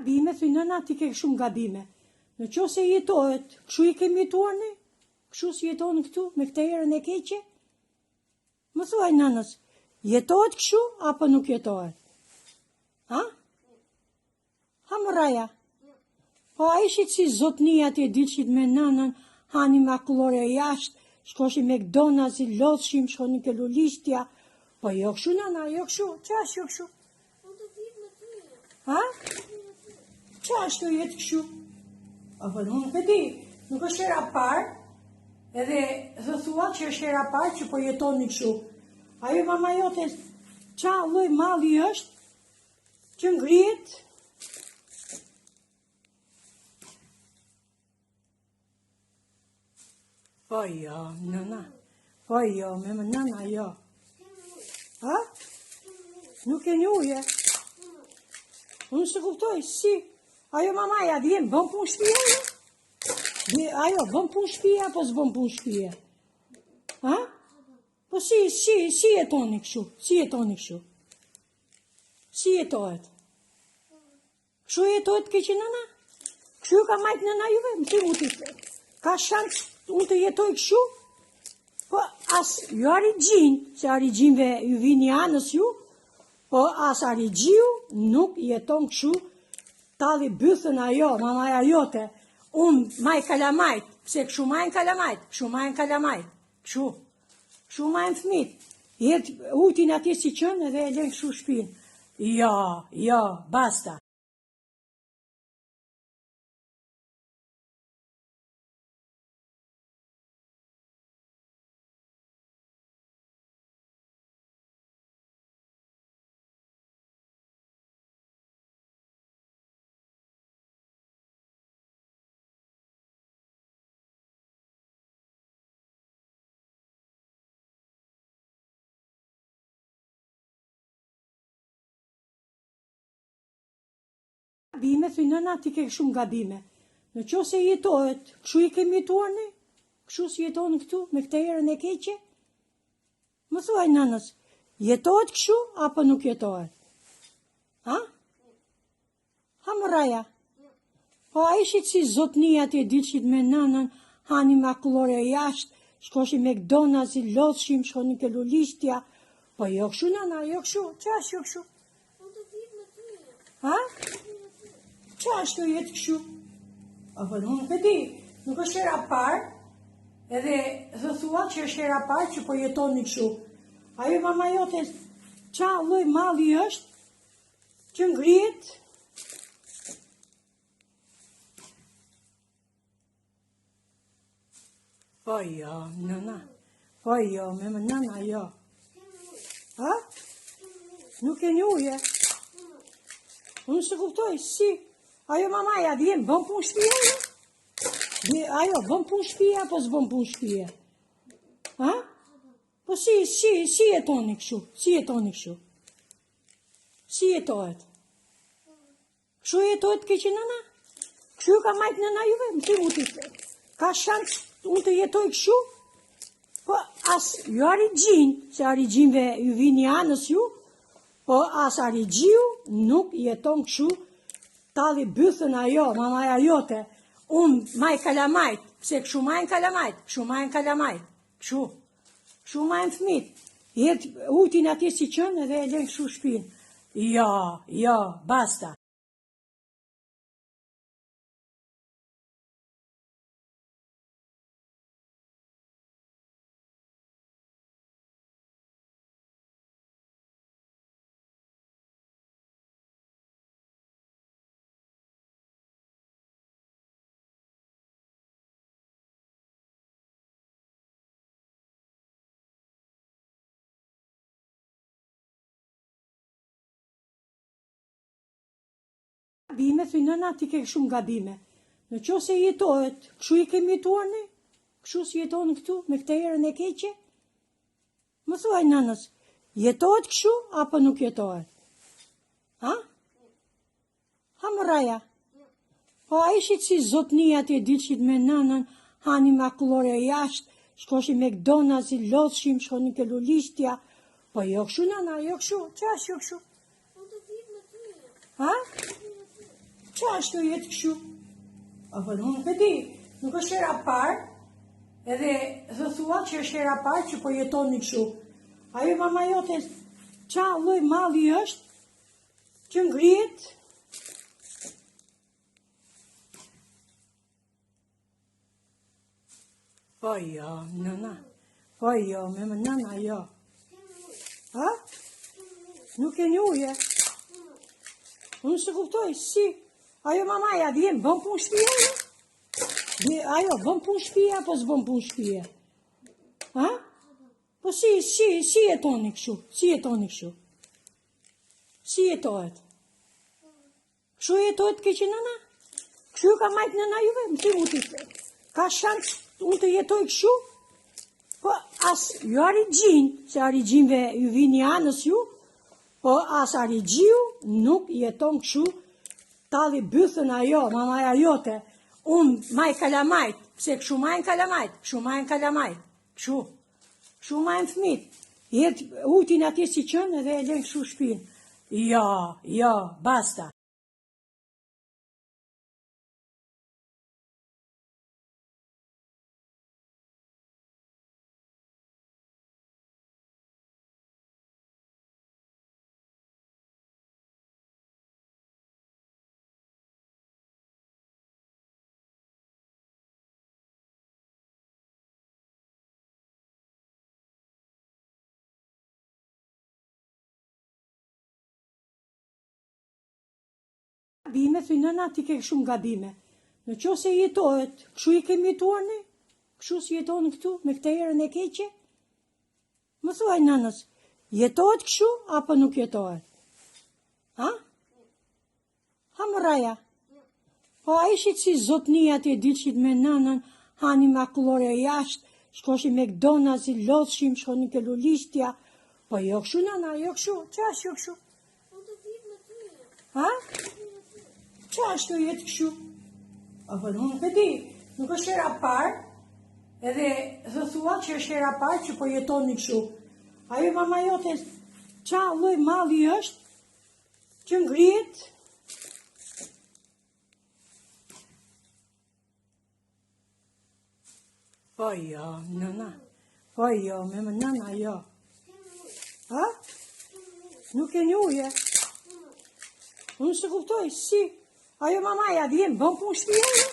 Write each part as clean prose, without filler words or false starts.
Bime, thuj nëna, ti ke shumë gabime. Në qo se jetohet, këshu i kemi jetuar ne? Këshu si jetohen këtu, me këtë erën e keqe? Më thuaj nënës, jetohet këshu, apo nuk jetohet? Ha? Ha më raja? Po a ishit si zotnia të dilëshit me nënën, hani makullore jashtë, shkoshi me McDonald's, lodhshim, shkoni ke lulistja, po jo këshu nëna, jo këshu, qa është jo këshu? Ha? Qa është të jetë këshu? Apo nuk e di, nuk është era parë, edhe dhe thua që është era parë që po jetoni këshu. Ajo mama jote, qa lloj malli është, që ngrihet, po jo, nëna, po jo, me më nëna, jo. Ha? Nuk e një uje. Unë se kuptoj, si, ajo mamaja vjen, bën punë shtëpia, jo? Ajo, bën punë shtëpia, apo s'bën punë shtëpia? Ha? Po si jetoni kështu, si jetoni kështu? Si jetohet? Kështu jetohet keqe nëna? Kështu ka majtë nëna juve, më të mutit. Ka shansë unë të jetoj kështu? Po as, jo arigjin, se arigjinve ju vini anës ju, po as arigjiu nuk jeton kështu, tali bythën ajo, mamaja jote, unë maj kalamajt, pse kështu majnë kalamajt, kështu majnë kalamajt, kështu majnë fmit, jetë utin atje si qënë edhe e len kështu shpinë. Jo, basta. Bime, thuj nëna, ti ke shumë gabime. Në qo se jetohet, këshu i kemi jetuar ne? Këshu si jetohen këtu, me këtë erën e keqe? Më thuaj nënës, jetohet këshu, apo nuk jetohet? Ha? Ha më raja? Po a ishit si zotnia të dilëshit me nënën, hani makullore jashtë, shkoshi me McDonald's, lodhshim, shkoni ke lulistja, po jo këshu nëna, jo këshu, qa është jo këshu? Ha? Qa është të jetë këshu? Apo nuk e di, nuk është era parë, edhe dhe thua që është era parë që po jetoni këshu. Ajo mama jote, qa lloj malli është, që ngrihet, po jo, nëna, po jo, me më nëna, jo. Ha? Nuk e një uje. Unë se kuptoj, si, ajo mamaja vjen, bën punë shtëpia, jo? Ajo, bën punë shtëpia, apo s'bën punë shtëpia? Ha? Po si jetoni kështu, si jetoni kështu? Si jetohet? Kështu jetohet keqe nëna? Kështu ka majtë nëna juve, më të mutit. Ka shansë unë të jetoj kështu? Po as, jo arigjin, se arigjinve ju vini anës ju, po as arigjiu nuk jeton kështu, tali bythën ajo, mamaja jote, unë maj kalamajt, pse kështu majnë kalamajt, kështu majnë fmit, jetë utin atje si qënë edhe e len kështu shpinë. Jo, basta. Bime, thuj nëna, ti ke shumë gabime. Në qo se jetohet, kështu i kemi jetuar ne? Kështu si jetohen këtu, me këtë erën e keqe? Më thuaj nënës, jetohet kështu, apo nuk jetohet? Ha? Ha më raja? Po a ishit si zotnia të dilëshit me nënën, hani makullore jashtë, shkoshi me McDonald's, lodhshim, shkoni ke lulistja, po jo kështu nëna, jo kështu, qa është jo kështu? Ha? Qa është kjo jetë këshu? Apo unë nuk e di, nuk është hera parë, edhe dhe thua që është hera parë që po jetoni këshu. Ajo mama jote, qa lloj malli është që ngrihet? Po jo, nëna. Po jo, me më nëna jo. Ha? Nuk e një uje. Unë se kuptoj, si? Ajo mamaja vjen, bën punë shtëpia? Ajo, bën punë shtëpia, apo s'bën punë shtëpia? Ha? Po si jetoni kështu? Si jetoni kështu? Si jetohet? Kështu jetohet keqë nëna? Kështu ka majtë nëna juve? Më të muti. Ka shansë unë të jetoj kështu? Po as jo arigjin, se arigjinve ju vini anës ju, po as arigjiu nuk jeton kështu, tali bythën ajo, mamaja jote, unë maj kalamajt, pse kështu majnë kalamajt, kështu majnë fmit, jetë utin atje si qënë edhe e len kështu shpinë. Jo, basta. Gabime, thuj nëna, ti ke shumë gabime. Në qo se jetohet, kështu i kemi jetuar ne? Kështu si jetohen këtu, me këtë erën e keqe? Më thuaj nënës, jetohet kështu, apo nuk jetohet? Ha? Ha më raja? Po a ishit si zotnia ti e dilshit me nënën, hani makullore jashtë, shkoshi me McDonald's, lodhshim, shkoni ke lulistja, po jo kështu nëna, jo kështu, qa është jo kështu? Ha? Qa është kjo jetë kështu? Apo unë nuk e di, nuk është hera parë, edhe dhe thua që është hera parë që po jetoni kështu. Ajo mama jote, qa lloj malli është që ngrihet? Po jo, nëna. Po jo, me më nëna jo. Ha? Nuk e një uje. Unë se kuptoj, si? Ajo mamaja vjen, bën punë shtëpia?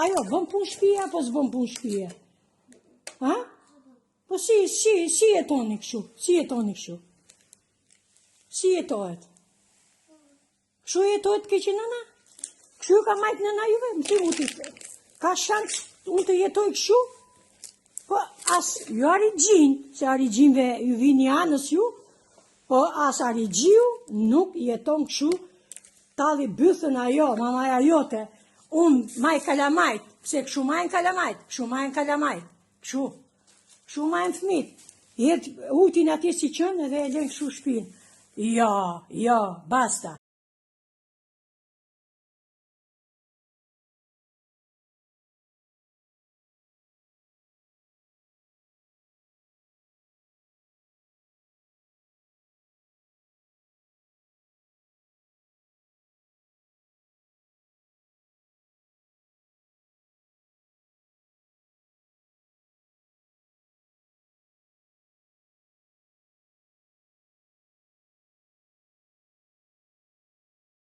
Ajo, bën punë shtëpia, apo s'bën punë shtëpia? Ha? Po si jetoni kështu? Si jetohet? Kështu jetohet keqë nëna? Kështu ka majtë nëna juve? Më të muti. Ka shansë unë të jetoj kështu? Po as jo arigjin, se arigjinve ju vini anës ju, po as arigjiu nuk jeton kështu, tali bythën ajo, mamaja jote, unë maj kalamajt, pse kështu majnë kalamajt, kështu majnë fmit, jetë utin atje si qënë edhe e len kështu shpinë. Jo, basta.